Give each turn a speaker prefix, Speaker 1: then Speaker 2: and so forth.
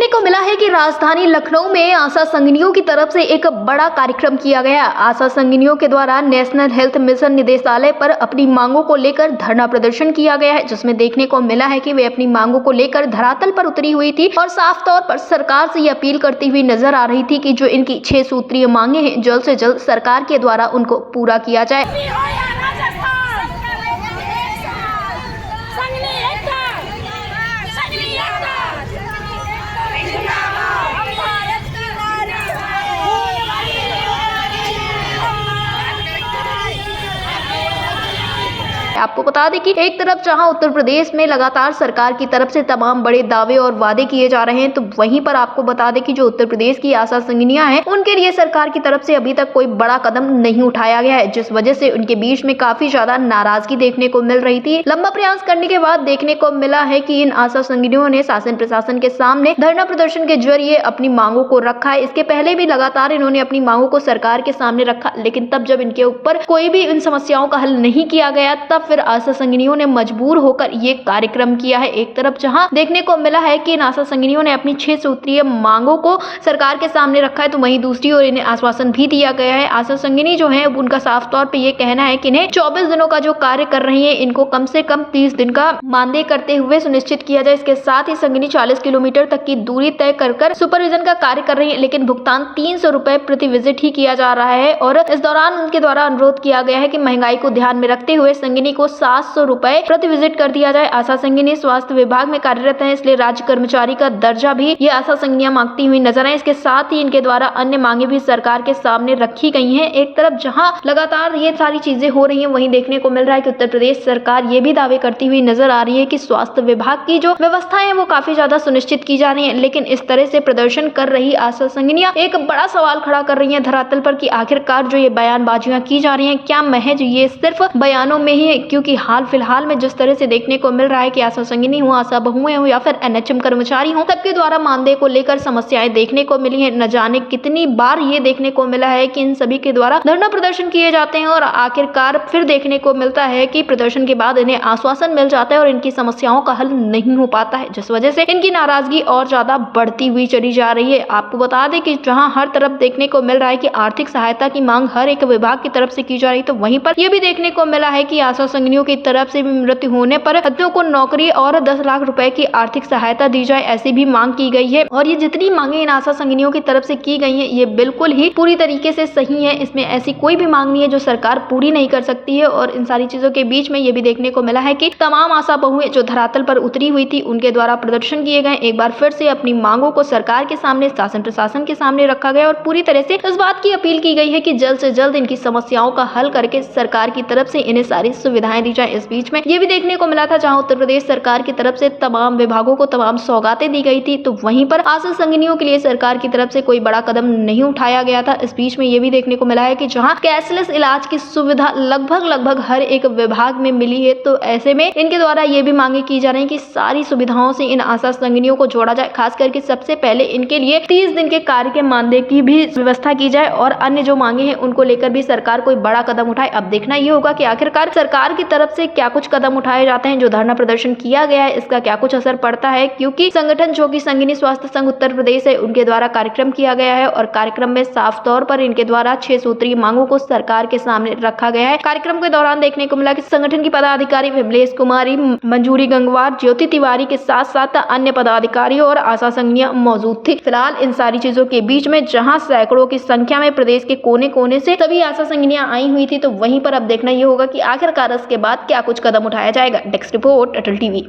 Speaker 1: देखने को मिला है कि राजधानी लखनऊ में आशा संगिनियों की तरफ से एक बड़ा कार्यक्रम किया गया। आशा संगिनियों के द्वारा नेशनल हेल्थ मिशन निदेशालय पर अपनी मांगों को लेकर धरना प्रदर्शन किया गया है, जिसमें देखने को मिला है कि वे अपनी मांगों को लेकर धरातल पर उतरी हुई थी और साफ तौर पर सरकार से ये अपील करती हुई नजर आ रही थी कि जो इनकी 6 सूत्रीय मांगे हैं जल्द से जल्द सरकार के द्वारा उनको पूरा किया जाए। आपको बता दें कि एक तरफ जहां उत्तर प्रदेश में लगातार सरकार की तरफ से तमाम बड़े दावे और वादे किए जा रहे हैं, तो वहीं पर आपको बता दें कि जो उत्तर प्रदेश की आशा संगिनियां हैं उनके लिए सरकार की तरफ से अभी तक कोई बड़ा कदम नहीं उठाया गया है, जिस वजह से उनके बीच में काफी ज्यादा नाराजगी देखने को मिल रही थी। लंबा प्रयास करने के बाद देखने को मिला है कि इन आशा संगिनियों ने शासन प्रशासन के सामने धरना प्रदर्शन के जरिए अपनी मांगों को रखा है। इसके पहले भी लगातार इन्होंने अपनी मांगों को सरकार के सामने रखा, लेकिन तब जब इनके ऊपर कोई भी इन समस्याओं का हल नहीं किया गया, तब फिर आशा संगिनियों ने मजबूर होकर ये कार्यक्रम किया है। एक तरफ जहां देखने को मिला है कि इन आशा संगिनियों ने अपनी 6 सूत्रीय मांगों को सरकार के सामने रखा है, तो वहीं दूसरी ओर इन्हें आश्वासन भी दिया गया है। आशा संगिनी जो है उनका साफ तौर पे ये कहना है कि इन्हें 24 दिनों का जो कार्य कर रही है इनको कम से कम 30 दिन का मानदेय करते हुए सुनिश्चित किया जाए। इसके साथ ही संगिनी 40 किलोमीटर तक की दूरी तय कर सुपरविजन का कार्य कर रही है, लेकिन भुगतान 300 रुपए प्रति विजिट ही किया जा रहा है। और इस दौरान उनके द्वारा अनुरोध किया गया है कि महंगाई को ध्यान में रखते हुए संगिनी को 700 रुपए प्रति विजिट कर दिया जाए। आशा संगिनी स्वास्थ्य विभाग में कार्यरत है, इसलिए राज्य कर्मचारी का दर्जा भी ये आशा संगिनियां मांगती हुई नजर आए। इसके साथ ही इनके द्वारा अन्य मांगे भी सरकार के सामने रखी गई हैं। एक तरफ जहां लगातार ये सारी चीजें हो रही हैं, वहीं देखने को मिल रहा है कि उत्तर प्रदेश सरकार ये भी दावे करती हुई नजर आ रही है कि स्वास्थ्य विभाग की जो व्यवस्थाएं हैं वो काफी ज्यादा सुनिश्चित की जा रही है। लेकिन इस तरह से प्रदर्शन कर रही आशा संगिनियां एक बड़ा सवाल खड़ा कर रही है धरातल पर कि आखिरकार जो ये बयानबाजियां की जा रही है क्या महज ये सिर्फ बयानों में ही है, क्योंकि हाल फिलहाल में जिस तरह से देखने को मिल रहा है कि आशा संगिनी हो, आशा बहुएं हो या फिर एनएचएम कर्मचारी हो, सबके द्वारा मानदेय को लेकर समस्याएं देखने को मिली है। न जाने कितनी बार ये देखने को मिला है कि इन सभी के द्वारा धरना प्रदर्शन किए जाते हैं और आखिरकार फिर देखने को मिलता है कि प्रदर्शन के बाद इन्हें आश्वासन मिल जाता है और इनकी समस्याओं का हल नहीं हो पाता है, जिस वजह से इनकी नाराजगी और ज्यादा बढ़ती हुई चली जा रही है। आपको बता दें कि जहां हर तरफ देखने को मिल रहा है कि आर्थिक सहायता की मांग हर एक विभाग की तरफ से की जा रही है, तो वहीं पर यह भी देखने को मिला है कि आशा संगिनियों की तरफ से मृत्यु होने पर हत्याओं को नौकरी और 10 लाख रुपए की आर्थिक सहायता दी जाए, ऐसी भी मांग की गई है। और ये जितनी मांगे इन आशा संगिनियों की तरफ से की गई है ये बिल्कुल ही पूरी तरीके से सही है। इसमें ऐसी कोई भी मांग नहीं है जो सरकार पूरी नहीं कर सकती है। और इन सारी चीजों के बीच में ये भी देखने को मिला है कि तमाम आशा बहुएं जो धरातल पर उतरी हुई थी उनके द्वारा प्रदर्शन किए गए, एक बार फिर से अपनी मांगों को सरकार के सामने, शासन प्रशासन के सामने रखा गया और पूरी तरह से इस बात की अपील की गई है कि जल्द से जल्द इनकी समस्याओं का हल करके सरकार की तरफ से इन्हें सारी सुविधाएं दी जाए। इस बीच में ये भी देखने को मिला था जहां उत्तर प्रदेश सरकार की तरफ से तमाम विभागों को तमाम सौगातें दी गई थी, तो वहीं पर आशा संगिनियों के लिए सरकार की तरफ से कोई बड़ा कदम नहीं उठाया गया था। इस बीच में ये भी देखने को मिला है कि जहां कैशलेस इलाज की सुविधा लगभग हर एक विभाग में मिली है, तो ऐसे में इनके द्वारा ये भी मांगे की जा रही है कि सारी सुविधाओं से इन आशा संगिनियों को जोड़ा जाए। खास करके सबसे पहले इनके लिए 30 दिन के कार्य के मानदेय की भी व्यवस्था की जाए और अन्य जो मांगे हैं उनको लेकर भी सरकार कोई बड़ा कदम उठाए। अब देखना ये होगा कि आखिरकार सरकार की तरफ से क्या कुछ कदम उठाए जाते हैं। जो धरना प्रदर्शन किया गया है इसका क्या कुछ असर पड़ता है, क्योंकि संगठन जो कि संगिनी स्वास्थ्य संघ उत्तर प्रदेश है उनके द्वारा कार्यक्रम किया गया है और कार्यक्रम में साफ तौर पर इनके द्वारा 6 सूत्रीय मांगों को सरकार के सामने रखा गया है। कार्यक्रम के दौरान देखने को मिला कि संगठन की पदाधिकारी विमलेश कुमारी, मंजूरी गंगवार, ज्योति तिवारी के साथ साथ अन्य पदाधिकारी और आशा संगिनियां मौजूद थी। फिलहाल इन सारी चीजों के बीच में जहां सैकड़ों की संख्या में प्रदेश के कोने कोने से सभी आशा संगिनियां आई हुई थी, तो वहीं पर अब देखना ये होगा कि आखिरकार इसके बाद क्या कुछ कदम उठाया जाएगा। डेस्क रिपोर्ट, अटल टीवी।